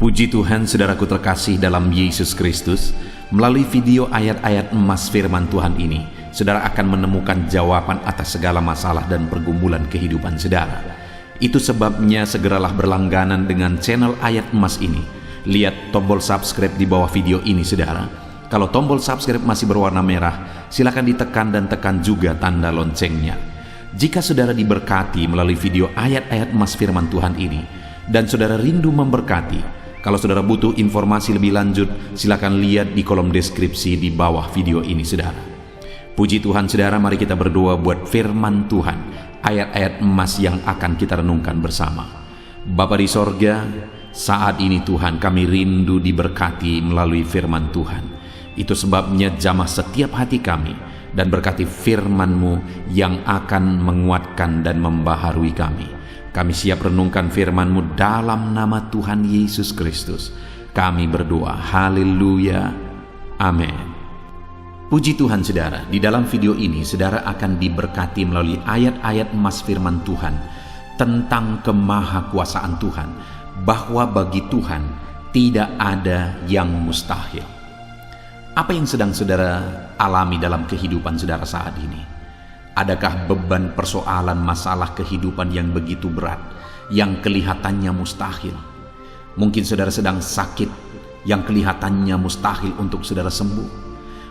Puji Tuhan, saudaraku terkasih dalam Yesus Kristus. Melalui video ayat-ayat emas firman Tuhan ini, saudara akan menemukan jawaban atas segala masalah dan pergumulan kehidupan saudara. Itu sebabnya segeralah berlangganan dengan channel ayat emas ini. Lihat tombol subscribe di bawah video ini, saudara. Kalau tombol subscribe masih berwarna merah, silakan ditekan dan tekan juga tanda loncengnya. Jika saudara diberkati melalui video ayat-ayat emas firman Tuhan ini, dan saudara rindu memberkati, kalau saudara butuh informasi lebih lanjut, silakan lihat di kolom deskripsi di bawah video ini, saudara. Puji Tuhan, saudara, mari kita berdoa buat firman Tuhan, ayat-ayat emas yang akan kita renungkan bersama. Bapa di sorga, saat ini Tuhan, kami rindu diberkati melalui firman Tuhan. Itu sebabnya jamah setiap hati kami dan berkati firman-Mu yang akan menguatkan dan membaharui kami. Kami siap renungkan firman-Mu dalam nama Tuhan Yesus Kristus. Kami berdoa, haleluya, amin. Puji Tuhan, saudara, di dalam video ini saudara akan diberkati melalui ayat-ayat emas firman Tuhan tentang kemahakuasaan Tuhan, bahwa bagi Tuhan tidak ada yang mustahil. Apa yang sedang saudara alami dalam kehidupan saudara saat ini? Adakah beban persoalan masalah kehidupan yang begitu berat, yang kelihatannya mustahil? Mungkin saudara sedang sakit, yang kelihatannya mustahil untuk saudara sembuh.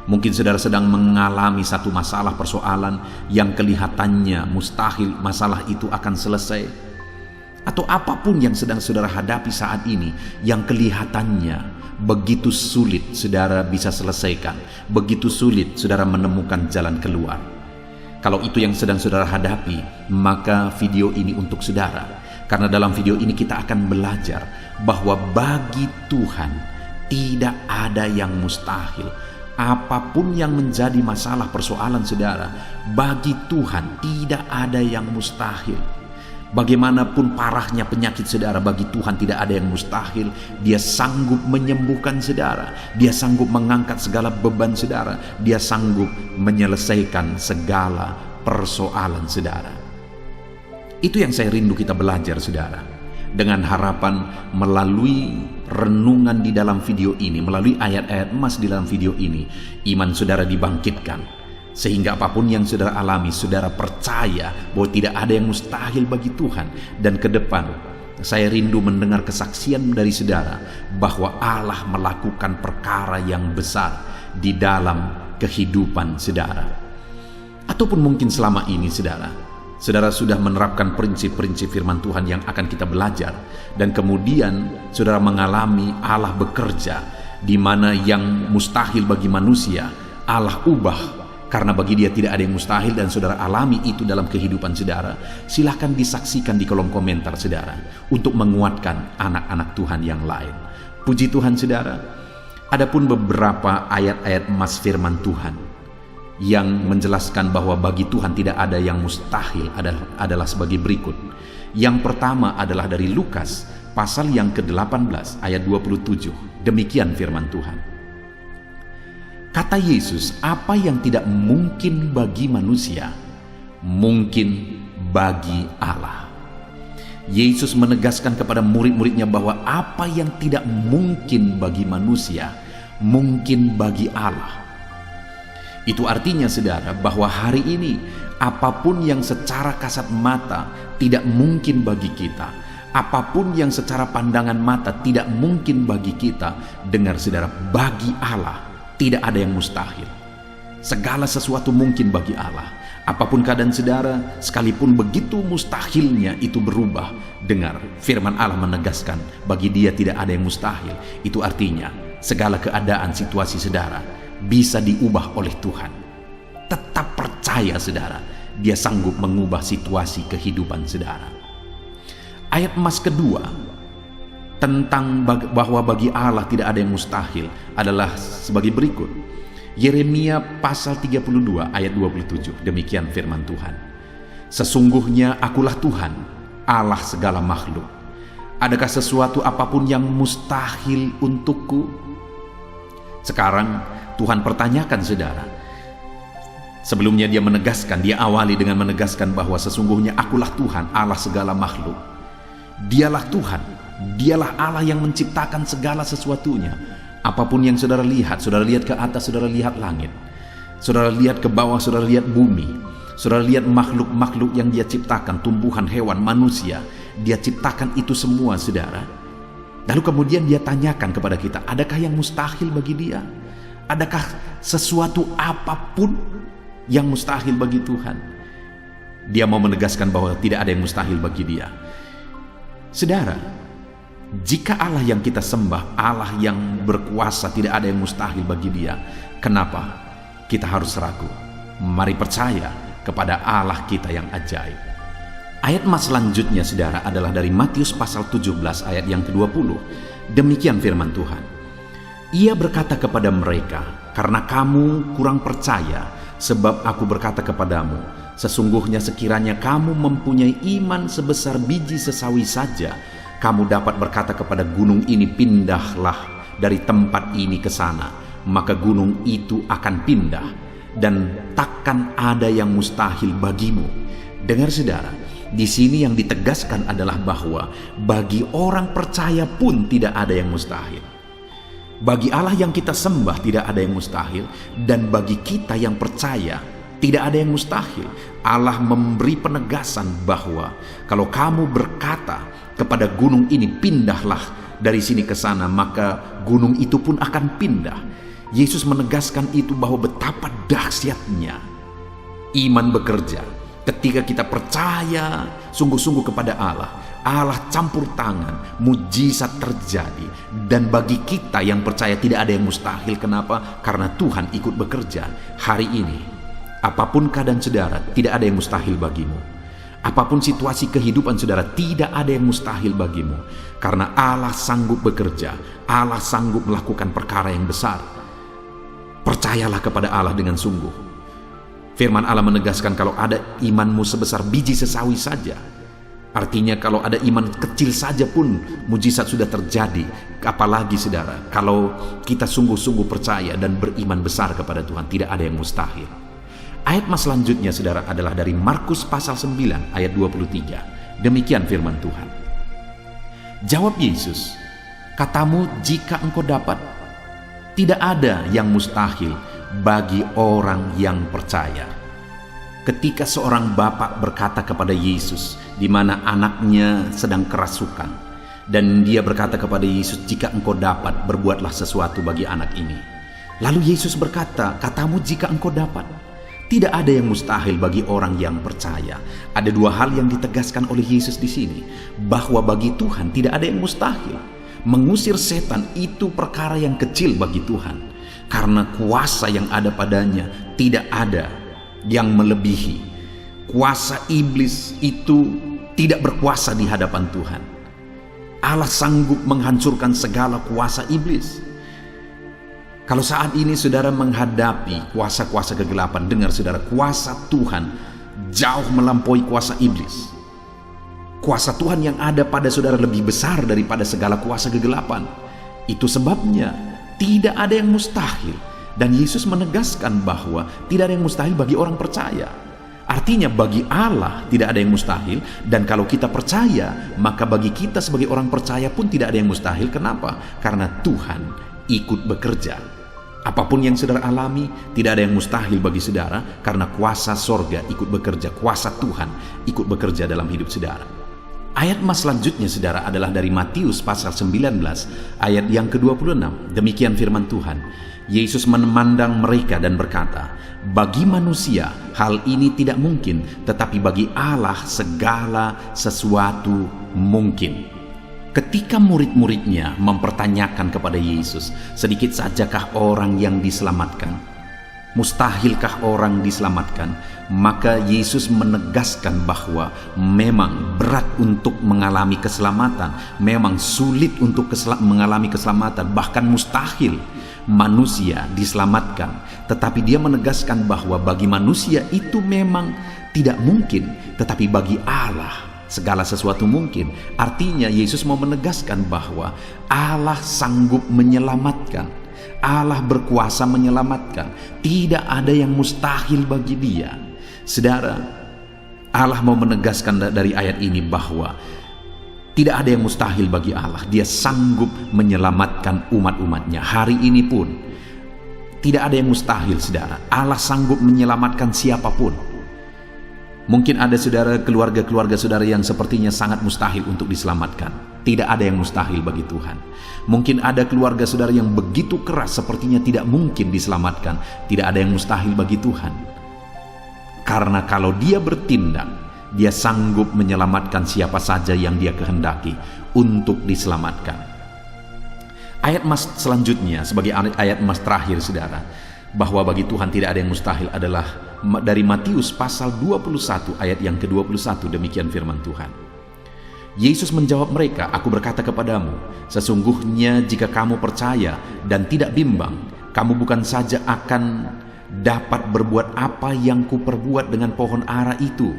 Mungkin saudara sedang mengalami satu masalah persoalan yang kelihatannya mustahil masalah itu akan selesai. Atau apapun yang sedang saudara hadapi saat ini, yang kelihatannya begitu sulit saudara bisa selesaikan, begitu sulit saudara menemukan jalan keluar. Kalau itu yang sedang saudara hadapi, maka video ini untuk saudara. Karena dalam video ini kita akan belajar bahwa bagi Tuhan tidak ada yang mustahil. Apapun yang menjadi masalah persoalan saudara, bagi Tuhan tidak ada yang mustahil. Bagaimanapun parahnya penyakit saudara, bagi Tuhan tidak ada yang mustahil. Dia sanggup menyembuhkan saudara, Dia sanggup mengangkat segala beban saudara, Dia sanggup menyelesaikan segala persoalan saudara. Itu yang saya rindu kita belajar, saudara. Dengan harapan melalui renungan di dalam video ini, melalui ayat-ayat emas di dalam video ini, iman saudara dibangkitkan. Sehingga apapun yang saudara alami, saudara percaya bahwa tidak ada yang mustahil bagi Tuhan. Dan ke depan saya rindu mendengar kesaksian dari saudara bahwa Allah melakukan perkara yang besar di dalam kehidupan saudara. Ataupun mungkin selama ini saudara sudah menerapkan prinsip-prinsip firman Tuhan yang akan kita belajar, dan kemudian saudara mengalami Allah bekerja di mana yang mustahil bagi manusia Allah ubah. Karena bagi Dia tidak ada yang mustahil, dan saudara alami itu dalam kehidupan saudara. Silahkan disaksikan di kolom komentar saudara, untuk menguatkan anak-anak Tuhan yang lain. Puji Tuhan, saudara. Adapun beberapa ayat-ayat emas firman Tuhan yang menjelaskan bahwa bagi Tuhan tidak ada yang mustahil adalah sebagai berikut. Yang pertama adalah dari Lukas pasal yang ke-18 ayat 27. Demikian firman Tuhan. Kata Yesus, apa yang tidak mungkin bagi manusia, mungkin bagi Allah. Yesus menegaskan kepada murid-muridnya bahwa apa yang tidak mungkin bagi manusia, mungkin bagi Allah. Itu artinya, saudara, bahwa hari ini apapun yang secara kasat mata tidak mungkin bagi kita, apapun yang secara pandangan mata tidak mungkin bagi kita, dengar saudara, bagi Allah tidak ada yang mustahil. Segala sesuatu mungkin bagi Allah. Apapun keadaan saudara, sekalipun begitu mustahilnya itu berubah. Dengar, firman Allah menegaskan, bagi Dia tidak ada yang mustahil. Itu artinya, segala keadaan situasi saudara bisa diubah oleh Tuhan. Tetap percaya saudara, Dia sanggup mengubah situasi kehidupan saudara. Ayat emas kedua tentang bahwa bagi Allah tidak ada yang mustahil adalah sebagai berikut. Yeremia pasal 32 ayat 27. Demikian firman Tuhan. Sesungguhnya akulah Tuhan, Allah segala makhluk. Adakah sesuatu apapun yang mustahil untukku? Sekarang Tuhan pertanyakan saudara. Sebelumnya dia awali dengan menegaskan bahwa sesungguhnya akulah Tuhan, Allah segala makhluk. Dialah Tuhan, Dialah Allah yang menciptakan segala sesuatunya. Apapun yang saudara lihat ke atas, saudara lihat langit, saudara lihat ke bawah, saudara lihat bumi, saudara lihat makhluk-makhluk yang Dia ciptakan, tumbuhan, hewan, manusia. Dia ciptakan itu semua, saudara. Lalu kemudian Dia tanyakan kepada kita, adakah yang mustahil bagi Dia? Adakah sesuatu apapun yang mustahil bagi Tuhan? Dia mau menegaskan bahwa tidak ada yang mustahil bagi Dia. Saudara, jika Allah yang kita sembah, Allah yang berkuasa, tidak ada yang mustahil bagi Dia, kenapa kita harus ragu? Mari percaya kepada Allah kita yang ajaib. Ayat mas selanjutnya, saudara, adalah dari Matius pasal 17 ayat yang ke-20. Demikian firman Tuhan. Ia berkata kepada mereka, karena kamu kurang percaya, sebab aku berkata kepadamu, sesungguhnya sekiranya kamu mempunyai iman sebesar biji sesawi saja, kamu dapat berkata kepada gunung ini, pindahlah dari tempat ini ke sana, maka gunung itu akan pindah, dan takkan ada yang mustahil bagimu. Dengar saudara, di sini yang ditegaskan adalah bahwa bagi orang percaya pun tidak ada yang mustahil. Bagi Allah yang kita sembah tidak ada yang mustahil, dan bagi kita yang percaya tidak ada yang mustahil. Allah memberi penegasan bahwa kalau kamu berkata kepada gunung ini, pindahlah dari sini ke sana, maka gunung itu pun akan pindah. Yesus menegaskan itu bahwa betapa dahsyatnya iman bekerja. Ketika kita percaya sungguh-sungguh kepada Allah, Allah campur tangan, mujizat terjadi. Dan bagi kita yang percaya tidak ada yang mustahil. Kenapa? Karena Tuhan ikut bekerja. Hari ini, apapun keadaan saudara, tidak ada yang mustahil bagimu. Apapun situasi kehidupan saudara, tidak ada yang mustahil bagimu. Karena Allah sanggup bekerja, Allah sanggup melakukan perkara yang besar. Percayalah kepada Allah dengan sungguh. Firman Allah menegaskan kalau ada imanmu sebesar biji sesawi saja. Artinya kalau ada iman kecil saja pun mujizat sudah terjadi. Apalagi saudara, kalau kita sungguh-sungguh percaya dan beriman besar kepada Tuhan, tidak ada yang mustahil. Ayat mas selanjutnya, saudara, adalah dari Markus pasal 9 ayat 23. Demikian firman Tuhan. Jawab Yesus, katamu jika engkau dapat, tidak ada yang mustahil bagi orang yang percaya. Ketika seorang bapak berkata kepada Yesus, di mana anaknya sedang kerasukan, dan dia berkata kepada Yesus, jika engkau dapat, berbuatlah sesuatu bagi anak ini. Lalu Yesus berkata, katamu jika engkau dapat. Tidak ada yang mustahil bagi orang yang percaya. Ada dua hal yang ditegaskan oleh Yesus di sini, bahwa bagi Tuhan tidak ada yang mustahil. Mengusir setan itu perkara yang kecil bagi Tuhan, karena kuasa yang ada padanya tidak ada yang melebihi. Kuasa iblis itu tidak berkuasa di hadapan Tuhan. Allah sanggup menghancurkan segala kuasa iblis. Kalau saat ini saudara menghadapi kuasa-kuasa kegelapan, dengar saudara, kuasa Tuhan jauh melampaui kuasa iblis. Kuasa Tuhan yang ada pada saudara lebih besar daripada segala kuasa kegelapan. Itu sebabnya tidak ada yang mustahil. Dan Yesus menegaskan bahwa tidak ada yang mustahil bagi orang percaya. Artinya bagi Allah tidak ada yang mustahil. Dan kalau kita percaya, maka bagi kita sebagai orang percaya pun tidak ada yang mustahil. Kenapa? Karena Tuhan ikut bekerja. Apapun yang saudara alami, tidak ada yang mustahil bagi saudara, karena kuasa sorga ikut bekerja, kuasa Tuhan ikut bekerja dalam hidup saudara. Ayat mas selanjutnya, saudara, adalah dari Matius pasal 19 ayat yang ke-26. Demikian firman Tuhan. Yesus memandang mereka dan berkata, bagi manusia hal ini tidak mungkin, tetapi bagi Allah segala sesuatu mungkin. Ketika murid-muridnya mempertanyakan kepada Yesus, sedikit sajakah orang yang diselamatkan? Mustahilkah orang diselamatkan? Maka Yesus menegaskan bahwa memang berat untuk mengalami keselamatan, memang sulit untuk mengalami keselamatan, bahkan mustahil manusia diselamatkan. Tetapi dia menegaskan bahwa bagi manusia itu memang tidak mungkin, tetapi bagi Allah segala sesuatu mungkin. Artinya Yesus mau menegaskan bahwa Allah sanggup menyelamatkan. Allah berkuasa menyelamatkan. Tidak ada yang mustahil bagi Dia. Saudara, Allah mau menegaskan dari ayat ini bahwa Tidak ada yang mustahil bagi Allah. Dia sanggup menyelamatkan umat-umatnya. Hari ini pun tidak ada yang mustahil, saudara. Allah sanggup menyelamatkan siapapun. Mungkin ada saudara, keluarga-keluarga saudara yang sepertinya sangat mustahil untuk diselamatkan. Tidak ada yang mustahil bagi Tuhan. Mungkin ada keluarga saudara yang begitu keras, sepertinya tidak mungkin diselamatkan. Tidak ada yang mustahil bagi Tuhan. Karena kalau Dia bertindak, Dia sanggup menyelamatkan siapa saja yang Dia kehendaki untuk diselamatkan. Ayat emas selanjutnya sebagai ayat emas terakhir, saudara, bahwa bagi Tuhan tidak ada yang mustahil adalah dari Matius pasal 21 ayat yang ke-21. Demikian firman Tuhan. Yesus menjawab mereka, "Aku berkata kepadamu, sesungguhnya jika kamu percaya dan tidak bimbang, kamu bukan saja akan dapat berbuat apa yang kuperbuat dengan pohon ara itu,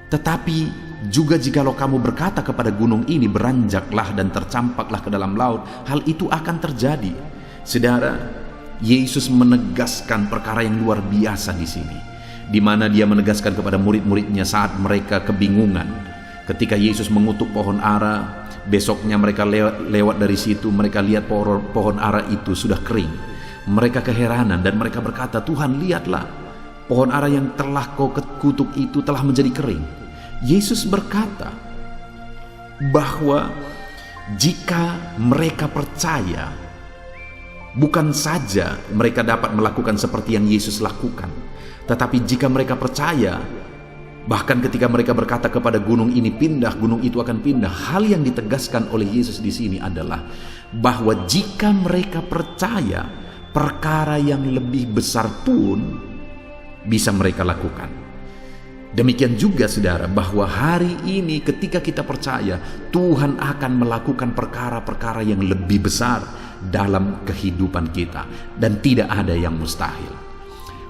tetapi juga jikalau kamu berkata kepada gunung ini, beranjaklah dan tercampaklah ke dalam laut, hal itu akan terjadi." Saudara, Yesus menegaskan perkara yang luar biasa di sini, di mana Dia menegaskan kepada murid-muridnya saat mereka kebingungan. Ketika Yesus mengutuk pohon ara, besoknya mereka lewat dari situ, mereka lihat pohon ara itu sudah kering. Mereka keheranan dan mereka berkata, "Tuhan, lihatlah, pohon ara yang telah kau kutuk itu telah menjadi kering." Yesus berkata bahwa jika mereka percaya, bukan saja mereka dapat melakukan seperti yang Yesus lakukan, tetapi jika mereka percaya, bahkan ketika mereka berkata kepada gunung ini pindah, gunung itu akan pindah. Hal yang ditegaskan oleh Yesus di sini adalah bahwa jika mereka percaya, perkara yang lebih besar pun bisa mereka lakukan. Demikian juga saudara, bahwa hari ini ketika kita percaya, Tuhan akan melakukan perkara-perkara yang lebih besar dalam kehidupan kita, dan tidak ada yang mustahil.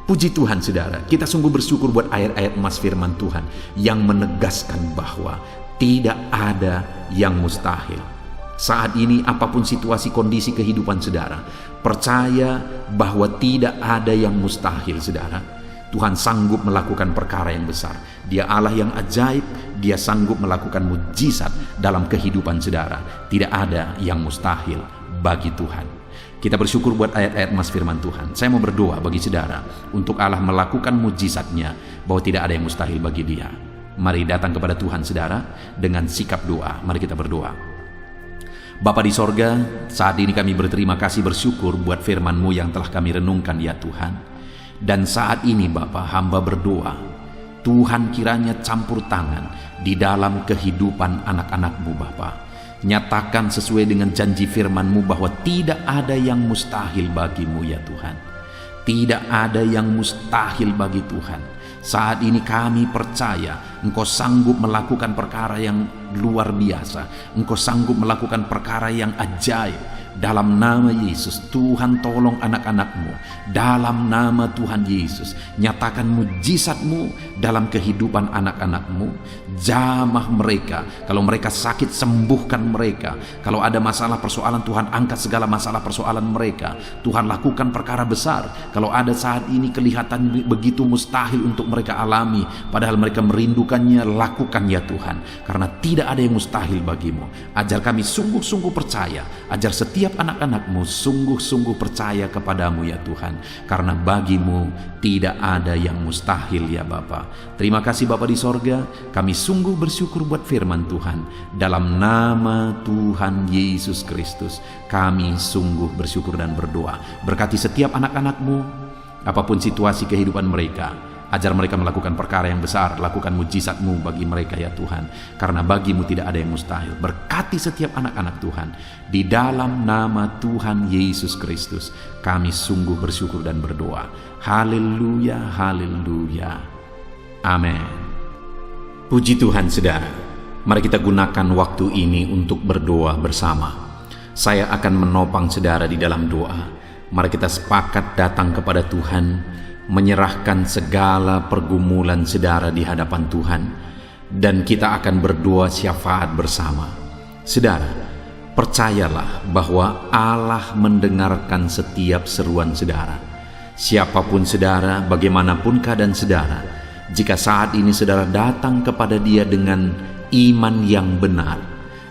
Puji Tuhan saudara, kita sungguh bersyukur buat ayat-ayat emas firman Tuhan yang menegaskan bahwa tidak ada yang mustahil. Saat ini apapun situasi kondisi kehidupan saudara, percaya bahwa tidak ada yang mustahil saudara. Tuhan sanggup melakukan perkara yang besar. Dia Allah yang ajaib. Dia sanggup melakukan mujizat dalam kehidupan saudara. Tidak ada yang mustahil bagi Tuhan. Kita bersyukur buat ayat-ayat emas firman Tuhan. Saya mau berdoa bagi saudara untuk Allah melakukan mujizatnya, bahwa tidak ada yang mustahil bagi Dia. Mari datang kepada Tuhan saudara dengan sikap doa. Mari kita berdoa. Bapa di sorga, saat ini kami berterima kasih, bersyukur buat firman-Mu yang telah kami renungkan ya Tuhan. Dan saat ini Bapa, hamba berdoa, Tuhan kiranya campur tangan di dalam kehidupan anak-anak-Mu Bapa. Nyatakan sesuai dengan janji firman-Mu bahwa tidak ada yang mustahil bagi-Mu ya Tuhan. Tidak ada yang mustahil bagi Tuhan. Saat ini kami percaya Engkau sanggup melakukan perkara yang luar biasa. Engkau sanggup melakukan perkara yang ajaib. Dalam nama Yesus, Tuhan tolong anak-anak-Mu. Dalam nama Tuhan Yesus, nyatakan mujizat-Mu dalam kehidupan anak-anak-Mu. Jamah mereka. Kalau mereka sakit, sembuhkan mereka. Kalau ada masalah persoalan, Tuhan angkat segala masalah persoalan mereka. Tuhan lakukan perkara besar. Kalau ada saat ini kelihatan begitu mustahil untuk mereka alami, padahal mereka merindukannya, lakukan ya Tuhan. Karena tidak ada yang mustahil bagi-Mu. Ajar kami sungguh-sungguh percaya. Ajar setiap anak-anak-Mu sungguh-sungguh percaya kepadamu ya Tuhan, karena bagi-Mu tidak ada yang mustahil ya Bapa. Terima kasih Bapa di sorga, kami sungguh bersyukur buat firman Tuhan. Dalam nama Tuhan Yesus Kristus kami sungguh bersyukur dan berdoa. Berkati setiap anak-anak-Mu, apapun situasi kehidupan mereka. Ajar mereka melakukan perkara yang besar, lakukan mujizat-Mu bagi mereka ya Tuhan. Karena bagi-Mu tidak ada yang mustahil. Berkati setiap anak-anak Tuhan. Di dalam nama Tuhan Yesus Kristus, kami sungguh bersyukur dan berdoa. Haleluya, haleluya. Amin. Puji Tuhan saudara. Mari kita gunakan waktu ini untuk berdoa bersama. Saya akan menopang saudara di dalam doa. Mari kita sepakat datang kepada Tuhan, menyerahkan segala pergumulan saudara di hadapan Tuhan, dan kita akan berdoa syafaat bersama. Saudara, percayalah bahwa Allah mendengarkan setiap seruan saudara. Siapapun saudara, bagaimanapun keadaan saudara, jika saat ini saudara datang kepada Dia dengan iman yang benar,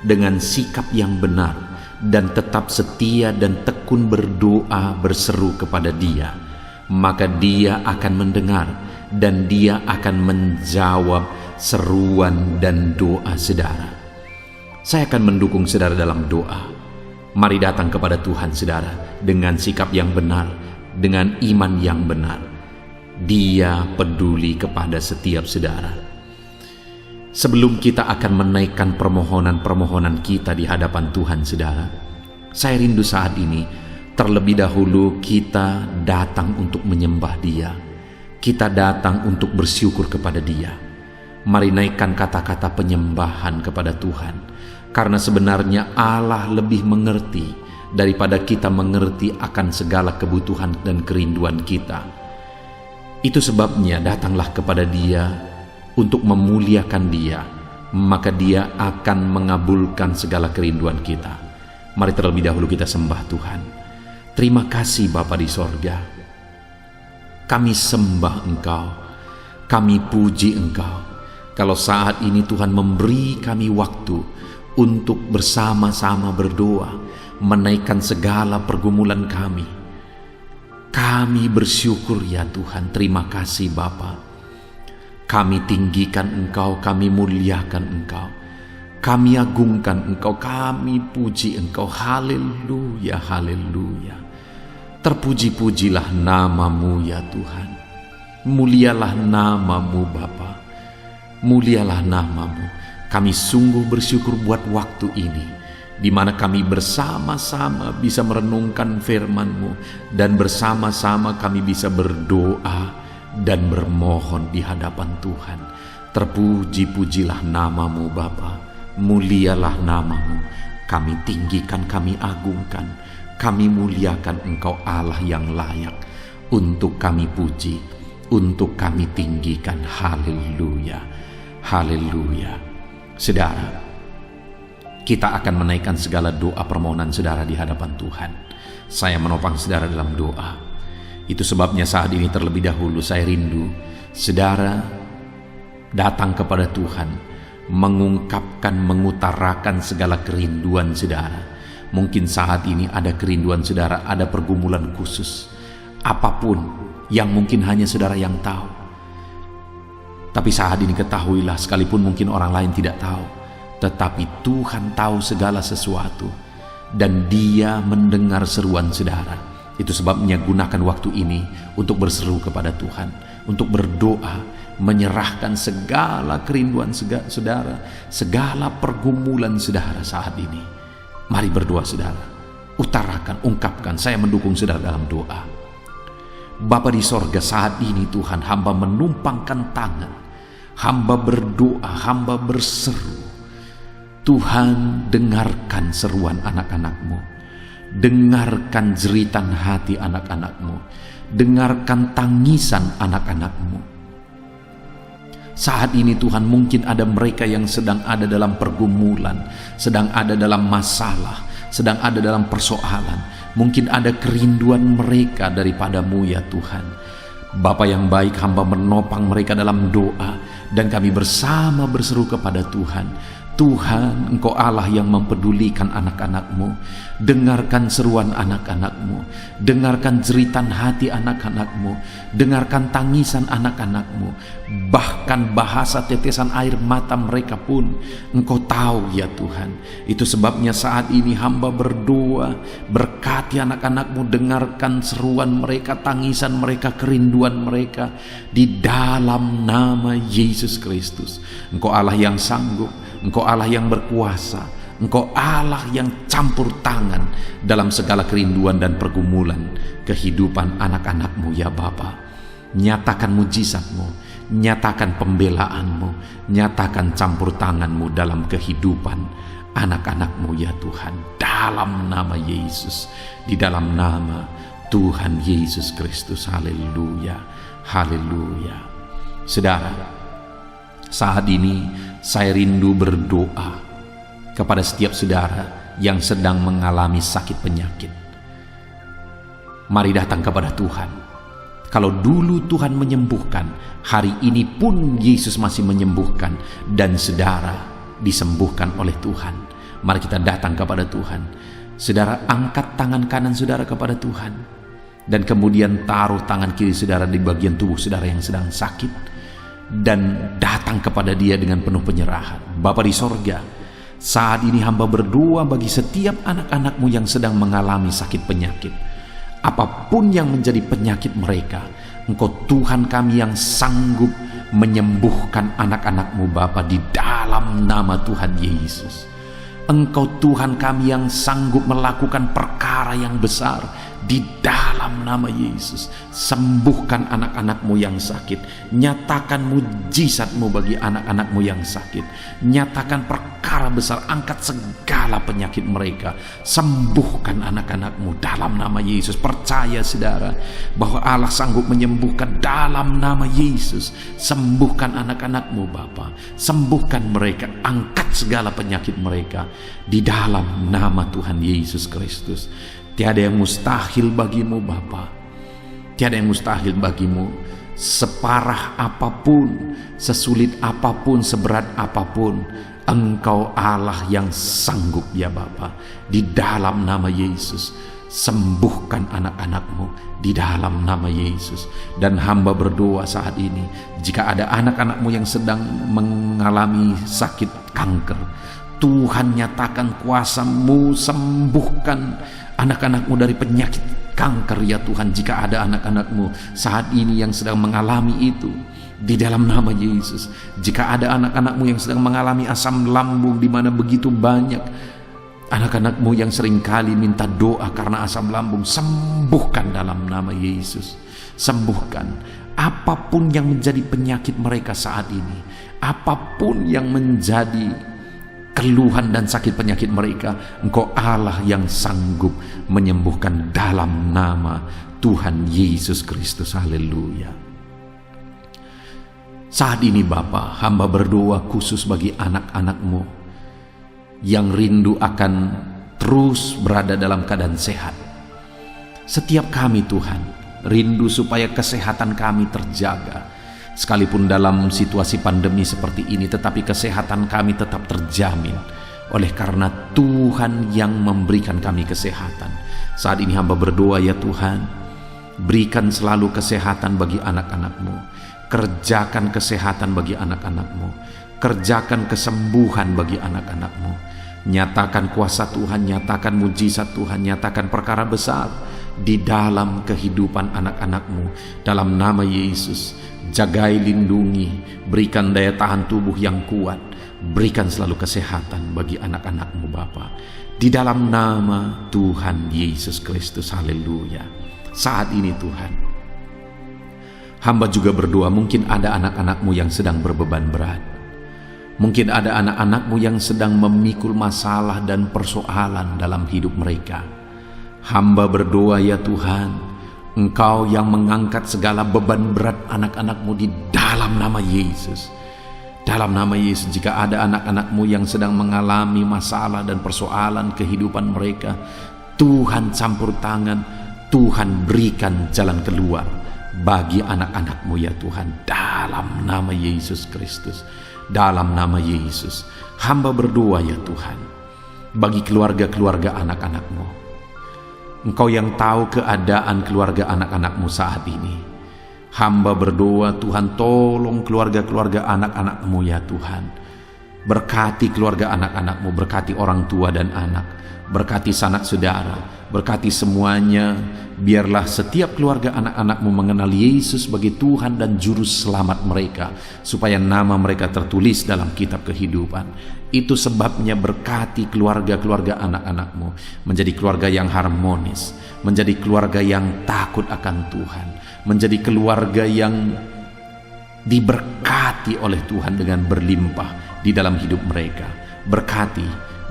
dengan sikap yang benar dan tetap setia dan tekun berdoa berseru kepada Dia, maka Dia akan mendengar dan Dia akan menjawab seruan dan doa saudara. Saya akan mendukung saudara dalam doa. Mari datang kepada Tuhan saudara dengan sikap yang benar, dengan iman yang benar. Dia peduli kepada setiap saudara. Sebelum kita akan menaikkan permohonan-permohonan kita di hadapan Tuhan saudara, saya rindu saat ini terlebih dahulu kita datang untuk menyembah Dia. Kita datang untuk bersyukur kepada Dia. Mari naikkan kata-kata penyembahan kepada Tuhan, karena sebenarnya Allah lebih mengerti daripada kita mengerti akan segala kebutuhan dan kerinduan kita. Itu sebabnya datanglah kepada Dia untuk memuliakan Dia, maka Dia akan mengabulkan segala kerinduan kita. Mari terlebih dahulu kita sembah Tuhan. Terima kasih Bapa di sorga. Kami sembah Engkau, kami puji Engkau. Kalau saat ini Tuhan memberi kami waktu untuk bersama-sama berdoa, menaikkan segala pergumulan kami bersyukur ya Tuhan. Terima kasih Bapa. Kami tinggikan Engkau, kami muliakan Engkau, kami agungkan Engkau, kami puji Engkau. Haleluya, haleluya. Terpuji-pujilah nama-Mu ya Tuhan. Mulialah nama-Mu Bapa, mulialah nama-Mu. Kami sungguh bersyukur buat waktu ini, di mana kami bersama-sama bisa merenungkan firman-Mu, dan bersama-sama kami bisa berdoa dan bermohon di hadapan Tuhan. Terpuji-pujilah nama-Mu Bapa, mulialah nama-Mu. Kami tinggikan, kami agungkan, kami muliakan Engkau Allah yang layak untuk kami puji, untuk kami tinggikan. Haleluya, haleluya. Saudara, kita akan menaikkan segala doa permohonan saudara di hadapan Tuhan. Saya menopang saudara dalam doa. Itu sebabnya saat ini terlebih dahulu saya rindu saudara datang kepada Tuhan, mengungkapkan, mengutarakan segala kerinduan saudara. Mungkin saat ini ada kerinduan saudara, ada pergumulan khusus, apapun yang mungkin hanya saudara yang tahu. Tapi saat ini ketahuilah, sekalipun mungkin orang lain tidak tahu, tetapi Tuhan tahu segala sesuatu, dan Dia mendengar seruan saudara. Itu sebabnya gunakan waktu ini untuk berseru kepada Tuhan, untuk berdoa, menyerahkan segala kerinduan saudara, segala pergumulan saudara saat ini. Mari berdoa saudara, utarakan, ungkapkan. Saya mendukung saudara dalam doa. Bapa di sorga, saat ini Tuhan, hamba menumpangkan tangan, hamba berdoa, hamba berseru. Tuhan, dengarkan seruan anak-anak-Mu, dengarkan jeritan hati anak-anak-Mu, dengarkan tangisan anak-anak-Mu. Saat ini Tuhan, mungkin ada mereka yang sedang ada dalam pergumulan, sedang ada dalam masalah, sedang ada dalam persoalan. Mungkin ada kerinduan mereka daripada-Mu ya Tuhan. Bapa yang baik, hamba menopang mereka dalam doa, dan kami bersama berseru kepada Tuhan. Tuhan, Engkau Allah yang mempedulikan anak-anak-Mu. Dengarkan seruan anak-anak-Mu, dengarkan jeritan hati anak-anak-Mu, dengarkan tangisan anak-anak-Mu. Bahkan bahasa tetesan air mata mereka pun Engkau tahu ya Tuhan. Itu sebabnya saat ini hamba berdoa, berkati anak-anak-Mu, dengarkan seruan mereka, tangisan mereka, kerinduan mereka, di dalam nama Yesus Kristus. Engkau Allah yang sanggup, Engkau Allah yang berkuasa, Engkau Allah yang campur tangan dalam segala kerinduan dan pergumulan kehidupan anak-anak-Mu ya Bapa. Nyatakan mujizat-Mu, nyatakan pembelaan-Mu, nyatakan campur tangan-Mu dalam kehidupan anak-anak-Mu ya Tuhan. Dalam nama Yesus, di dalam nama Tuhan Yesus Kristus. Haleluya, haleluya. Saudara, saat ini saya rindu berdoa kepada setiap saudara yang sedang mengalami sakit penyakit. Mari datang kepada Tuhan. Kalau dulu Tuhan menyembuhkan, hari ini pun Yesus masih menyembuhkan, dan saudara disembuhkan oleh Tuhan. Mari kita datang kepada Tuhan. Saudara, angkat tangan kanan saudara kepada Tuhan, dan kemudian taruh tangan kiri saudara di bagian tubuh saudara yang sedang sakit, dan datang kepada Dia dengan penuh penyerahan. Bapa di sorga, saat ini hamba berdoa bagi setiap anak-anak-Mu yang sedang mengalami sakit penyakit. Apapun yang menjadi penyakit mereka, Engkau Tuhan kami yang sanggup menyembuhkan anak-anak-Mu Bapa, di dalam nama Tuhan Yesus. Engkau Tuhan kami yang sanggup melakukan perkara yang besar, di dalam nama Yesus. Sembuhkan anak-anak-Mu yang sakit. Nyatakan mujizat-Mu bagi anak-anak-Mu yang sakit. Nyatakan perkara besar, angkat segala penyakit mereka. Sembuhkan anak-anak-Mu dalam nama Yesus. Percaya saudara bahwa Allah sanggup menyembuhkan dalam nama Yesus. Sembuhkan anak-anak-Mu Bapa. Sembuhkan mereka, angkat segala penyakit mereka di dalam nama Tuhan Yesus Kristus. Tiada yang mustahil bagimu Bapa. Tiada yang mustahil bagimu. Separah apapun, sesulit apapun, seberat apapun, Engkau Allah yang sanggup ya Bapa. Di dalam nama Yesus, sembuhkan anak-anak-Mu di dalam nama Yesus. Dan hamba berdoa saat ini, jika ada anak-anak-Mu yang sedang mengalami sakit kanker, Tuhan nyatakan kuasa-Mu, sembuhkan anak-anak-Mu dari penyakit kanker ya Tuhan. Jika ada anak-anak-Mu saat ini yang sedang mengalami itu, di dalam nama Yesus. Jika ada anak-anak-Mu yang sedang mengalami asam lambung, di mana begitu banyak anak-anak-Mu yang seringkali minta doa karena asam lambung, sembuhkan dalam nama Yesus. Sembuhkan apapun yang menjadi penyakit mereka saat ini, apapun yang menjadi keluhan dan sakit penyakit mereka, Engkau Allah yang sanggup menyembuhkan dalam nama Tuhan Yesus Kristus. Haleluya. Saat ini Bapa, hamba berdoa khusus bagi anak-anak-Mu yang rindu akan terus berada dalam keadaan sehat. Setiap kami Tuhan rindu supaya kesehatan kami terjaga. Sekalipun dalam situasi pandemi seperti ini, tetapi kesehatan kami tetap terjamin oleh karena Tuhan yang memberikan kami kesehatan. Saat ini hamba berdoa ya Tuhan, berikan selalu kesehatan bagi anak-anak-Mu. Kerjakan kesehatan bagi anak-anak-Mu. Kerjakan kesembuhan bagi anak-anak-Mu. Nyatakan kuasa Tuhan, nyatakan mujizat Tuhan, nyatakan perkara besar di dalam kehidupan anak-anak-Mu. Dalam nama Yesus, jagai, lindungi, berikan daya tahan tubuh yang kuat, berikan selalu kesehatan bagi anak-anak-Mu Bapa. Di dalam nama Tuhan Yesus Kristus, haleluya. Saat ini Tuhan, hamba juga berdoa, mungkin ada anak-anak-Mu yang sedang berbeban berat. Mungkin ada anak-anak-Mu yang sedang memikul masalah dan persoalan dalam hidup mereka. Hamba berdoa ya Tuhan, Engkau yang mengangkat segala beban berat anak-anak-Mu di dalam nama Yesus. Dalam nama Yesus, jika ada anak-anak-Mu yang sedang mengalami masalah dan persoalan kehidupan mereka, Tuhan campur tangan, Tuhan berikan jalan keluar bagi anak-anak-Mu ya Tuhan. Dalam nama Yesus Kristus, dalam nama Yesus, hamba berdoa ya Tuhan, bagi keluarga-keluarga anak-anak-Mu. Engkau yang tahu keadaan keluarga anak-anak-Mu saat ini. Hamba berdoa Tuhan, tolong keluarga-keluarga anak-anak-Mu ya Tuhan. Berkati keluarga anak-anak-Mu, berkati orang tua dan anak, berkati sanak saudara, berkati semuanya. Biarlah setiap keluarga anak-anak-Mu mengenal Yesus sebagai Tuhan dan Juru Selamat mereka, supaya nama mereka tertulis dalam kitab kehidupan. Itu sebabnya berkati keluarga-keluarga anak-anak-Mu menjadi keluarga yang harmonis, menjadi keluarga yang takut akan Tuhan, menjadi keluarga yang diberkati oleh Tuhan dengan berlimpah di dalam hidup mereka.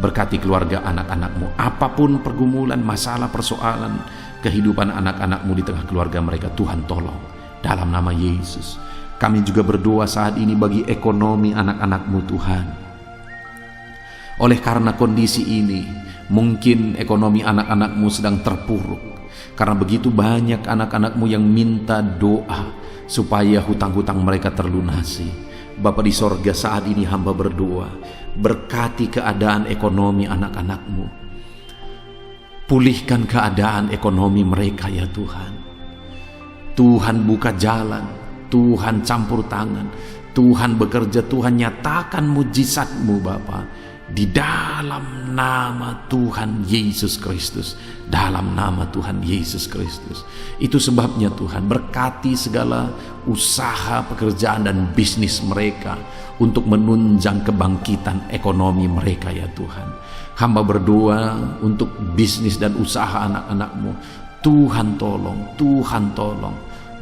Berkati keluarga anak-anak-Mu, apapun pergumulan, masalah, persoalan kehidupan anak-anak-Mu di tengah keluarga mereka, Tuhan tolong dalam nama Yesus. Kami juga berdoa saat ini bagi ekonomi anak-anak-Mu Tuhan. Oleh karena kondisi ini, mungkin ekonomi anak-anak-Mu sedang terpuruk, karena begitu banyak anak-anak-Mu yang minta doa supaya hutang-hutang mereka terlunasi. Bapa di sorga, saat ini hamba berdoa, berkati keadaan ekonomi anak-anak-Mu. Pulihkan keadaan ekonomi mereka ya Tuhan. Tuhan buka jalan, Tuhan campur tangan, Tuhan bekerja, Tuhan nyatakan mujizat-Mu Bapa. Di dalam nama Tuhan Yesus Kristus, dalam nama Tuhan Yesus Kristus. Itu sebabnya Tuhan, berkati segala usaha, pekerjaan dan bisnis mereka untuk menunjang kebangkitan ekonomi mereka ya Tuhan. Hamba berdoa untuk bisnis dan usaha anak-anak-Mu. Tuhan tolong, Tuhan tolong.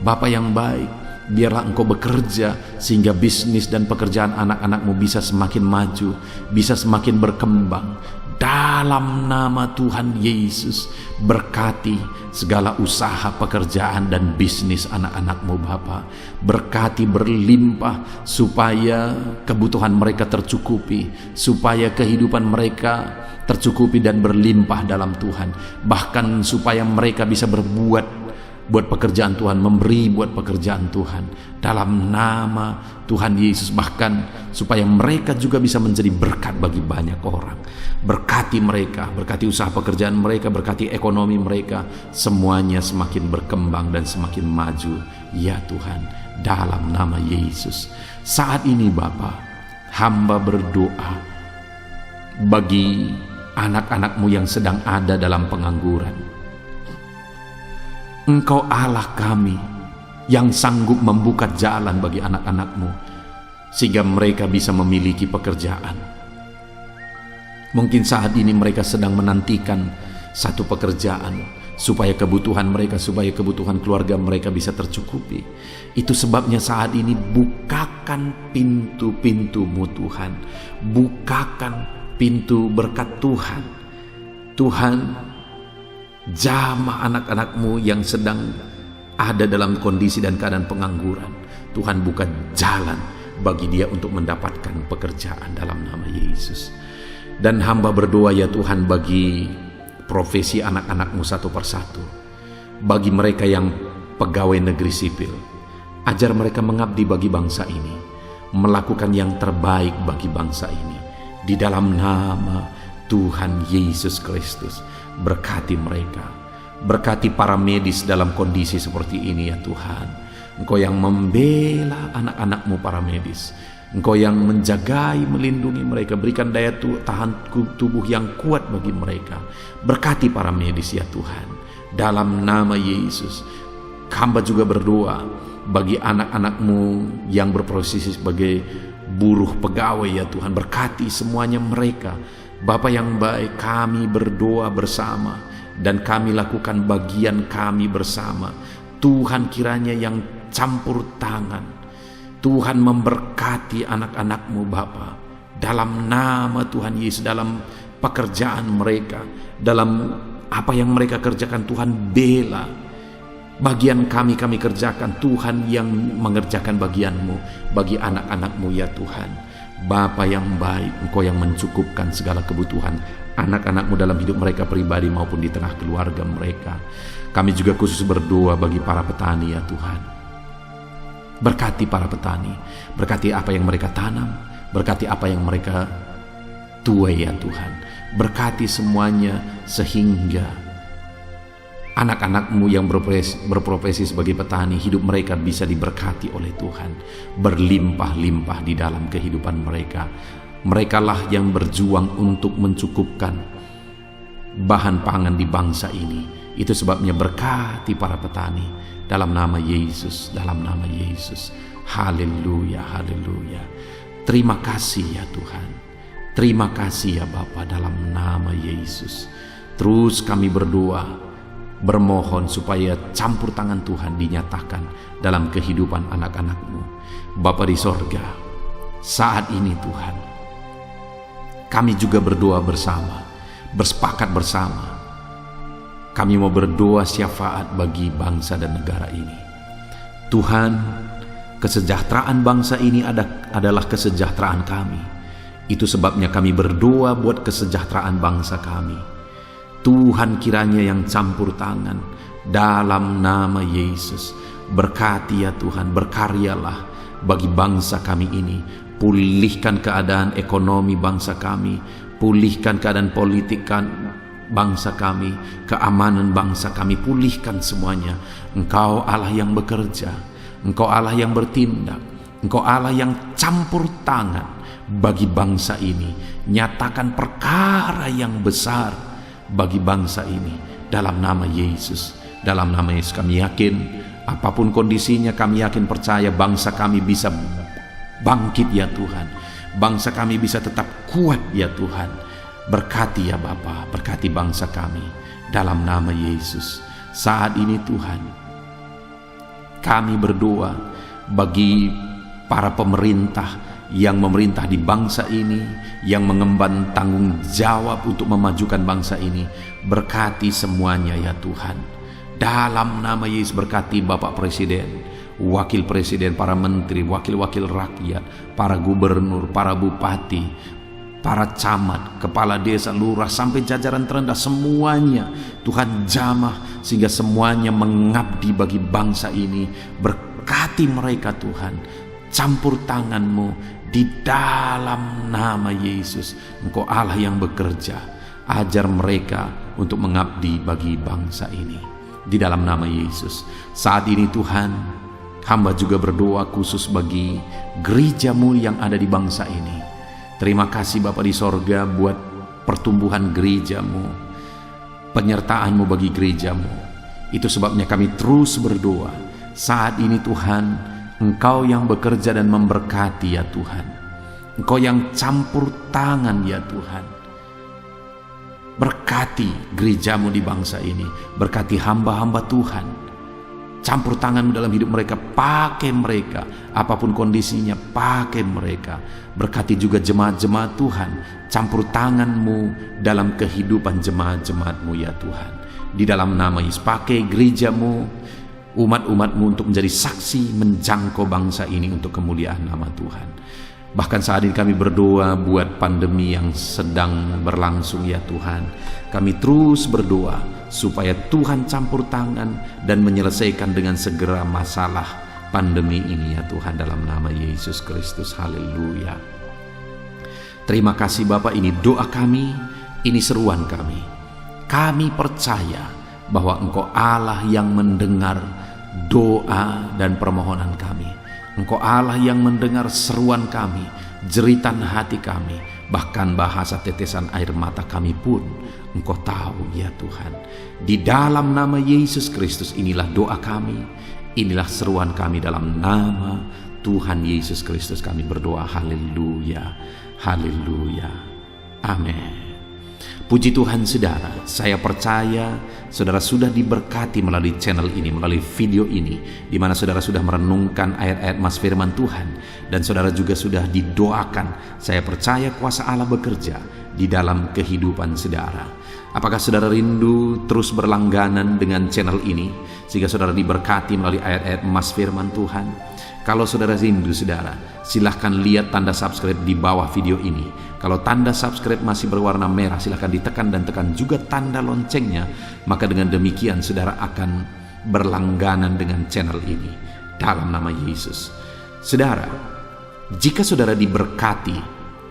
Bapa yang baik, biarlah Engkau bekerja sehingga bisnis dan pekerjaan anak-anak-Mu bisa semakin maju, bisa semakin berkembang. Dalam nama Tuhan Yesus, berkati segala usaha, pekerjaan dan bisnis anak-anak-Mu Bapa. Berkati berlimpah supaya kebutuhan mereka tercukupi, supaya kehidupan mereka tercukupi dan berlimpah dalam Tuhan. Bahkan supaya mereka bisa berbuat buat pekerjaan Tuhan, memberi buat pekerjaan Tuhan dalam nama Tuhan Yesus. Bahkan supaya mereka juga bisa menjadi berkat bagi banyak orang. Berkati mereka, berkati usaha pekerjaan mereka, berkati ekonomi mereka, semuanya semakin berkembang dan semakin maju ya Tuhan, dalam nama Yesus. Saat ini Bapa, hamba berdoa bagi anak-anak-Mu yang sedang ada dalam pengangguran. Engkau Allah kami yang sanggup membuka jalan bagi anak-anak-Mu sehingga mereka bisa memiliki pekerjaan. Mungkin saat ini mereka sedang menantikan satu pekerjaan supaya kebutuhan mereka, supaya kebutuhan keluarga mereka bisa tercukupi. Itu sebabnya saat ini bukakan pintu-pintu-Mu Tuhan. Bukakan pintu berkat Tuhan. Tuhan, jamah anak-anak-Mu yang sedang ada dalam kondisi dan keadaan pengangguran. Tuhan buka jalan bagi dia untuk mendapatkan pekerjaan dalam nama Yesus. Dan hamba berdoa ya Tuhan bagi profesi anak-anak-Mu satu persatu. Bagi mereka yang pegawai negeri sipil, ajar mereka mengabdi bagi bangsa ini, melakukan yang terbaik bagi bangsa ini. Di dalam nama Tuhan Yesus Kristus, berkati mereka. Berkati para medis dalam kondisi seperti ini ya Tuhan. Engkau yang membela anak-anak-Mu para medis. Engkau yang menjagai, melindungi mereka. Berikan daya tahan tubuh yang kuat bagi mereka. Berkati para medis ya Tuhan. Dalam nama Yesus, hamba juga berdoa bagi anak-anak-Mu yang berprofesi sebagai buruh pegawai ya Tuhan. Berkati semuanya mereka. Bapa yang baik, kami berdoa bersama dan kami lakukan bagian kami bersama. Tuhan kiranya yang campur tangan, Tuhan memberkati anak-anak-Mu Bapa, dalam nama Tuhan Yesus, dalam pekerjaan mereka, dalam apa yang mereka kerjakan. Tuhan bela bagian kami kerjakan, Tuhan yang mengerjakan bagian-Mu bagi anak-anak-Mu ya Tuhan. Bapa yang baik, Engkau yang mencukupkan segala kebutuhan anak-anak-Mu dalam hidup mereka pribadi maupun di tengah keluarga mereka. Kami juga khusus berdoa bagi para petani ya Tuhan. Berkati para petani, berkati apa yang mereka tanam, berkati apa yang mereka tuai ya Tuhan. Berkati semuanya sehingga anak-anak-Mu yang berprofesi sebagai petani, hidup mereka bisa diberkati oleh Tuhan, berlimpah-limpah di dalam kehidupan mereka. Merekalah yang berjuang untuk mencukupkan bahan pangan di bangsa ini. Itu sebabnya berkati para petani dalam nama Yesus, dalam nama Yesus. Haleluya, haleluya. Terima kasih ya Tuhan. Terima kasih ya Bapa, dalam nama Yesus. Terus kami berdoa, bermohon supaya campur tangan Tuhan dinyatakan dalam kehidupan anak-anak-Mu. Bapa di sorga, saat ini Tuhan, kami juga berdoa bersama, bersepakat bersama. Kami mau berdoa syafaat bagi bangsa dan negara ini. Tuhan, kesejahteraan bangsa ini adalah kesejahteraan kami. Itu sebabnya kami berdoa buat kesejahteraan bangsa kami. Tuhan kiranya yang campur tangan dalam nama Yesus. Berkati ya Tuhan, berkaryalah bagi bangsa kami ini. Pulihkan keadaan ekonomi bangsa kami, pulihkan keadaan politik bangsa kami, keamanan bangsa kami, pulihkan semuanya. Engkau Allah yang bekerja, Engkau Allah yang bertindak, Engkau Allah yang campur tangan bagi bangsa ini. Nyatakan perkara yang besar bagi bangsa ini dalam nama Yesus. Dalam nama Yesus kami yakin, apapun kondisinya kami yakin percaya bangsa kami bisa bangkit ya Tuhan. Bangsa kami bisa tetap kuat ya Tuhan. Berkati ya Bapa, berkati bangsa kami dalam nama Yesus. Saat ini Tuhan, kami berdoa bagi para pemerintah yang memerintah di bangsa ini, yang mengemban tanggung jawab untuk memajukan bangsa ini. Berkati semuanya ya Tuhan. Dalam nama Yesus berkati Bapak Presiden, Wakil Presiden, para menteri, wakil-wakil rakyat, para gubernur, para bupati, para camat, kepala desa, lurah, sampai jajaran terendah, semuanya Tuhan jamah sehingga semuanya mengabdi bagi bangsa ini. Berkati mereka Tuhan, campur tangan-Mu di dalam nama Yesus. Engkau Allah yang bekerja, ajar mereka untuk mengabdi bagi bangsa ini di dalam nama Yesus. Saat ini Tuhan, hamba juga berdoa khusus bagi gereja-Mu yang ada di bangsa ini. Terima kasih Bapa di sorga buat pertumbuhan gereja-Mu, penyertaan-Mu bagi gereja-Mu. Itu sebabnya kami terus berdoa. Saat ini Tuhan, Engkau yang bekerja dan memberkati ya Tuhan. Engkau yang campur tangan ya Tuhan. Berkati gereja-Mu di bangsa ini. Berkati hamba-hamba Tuhan. Campur tangan-Mu dalam hidup mereka. Pakai mereka. Apapun kondisinya, pakai mereka. Berkati juga jemaat-jemaat Tuhan. Campur tangan-Mu dalam kehidupan jemaat-jemaat-Mu ya Tuhan. Di dalam nama Yesus, pakai gereja-Mu, umat-umat-Mu untuk menjadi saksi menjangkau bangsa ini untuk kemuliaan nama Tuhan. Bahkan saat ini kami berdoa buat pandemi yang sedang berlangsung ya Tuhan. Kami terus berdoa supaya Tuhan campur tangan dan menyelesaikan dengan segera masalah pandemi ini ya Tuhan, dalam nama Yesus Kristus. Haleluya. Terima kasih Bapak, ini doa kami, ini seruan kami. Kami percaya bahwa Engkau Allah yang mendengar doa dan permohonan kami. Engkau Allah yang mendengar seruan kami, jeritan hati kami, bahkan bahasa tetesan air mata kami pun Engkau tahu ya Tuhan. Di dalam nama Yesus Kristus inilah doa kami, inilah seruan kami, dalam nama Tuhan Yesus Kristus kami berdoa. Haleluya, haleluya, amin. Puji Tuhan saudara, saya percaya saudara sudah diberkati melalui channel ini, melalui video ini, di mana saudara sudah merenungkan ayat-ayat mas firman Tuhan, dan saudara juga sudah didoakan. Saya percaya kuasa Allah bekerja di dalam kehidupan saudara. Apakah saudara rindu terus berlangganan dengan channel ini, sehingga saudara diberkati melalui ayat-ayat mas firman Tuhan? Kalau saudara rindu saudara, silahkan lihat tanda subscribe di bawah video ini. Kalau tanda subscribe masih berwarna merah, silahkan ditekan dan tekan juga tanda loncengnya. Maka dengan demikian saudara akan berlangganan dengan channel ini dalam nama Yesus. Saudara, jika saudara diberkati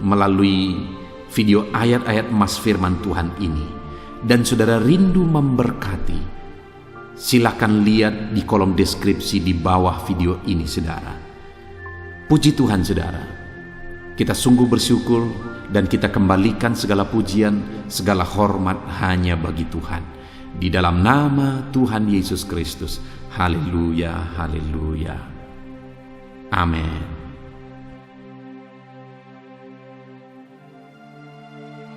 melalui video ayat-ayat mas firman Tuhan ini, dan saudara rindu memberkati, silakan lihat di kolom deskripsi di bawah video ini saudara. Puji Tuhan saudara, kita sungguh bersyukur dan kita kembalikan segala pujian, segala hormat hanya bagi Tuhan. Di dalam nama Tuhan Yesus Kristus. Haleluya, haleluya. Amin.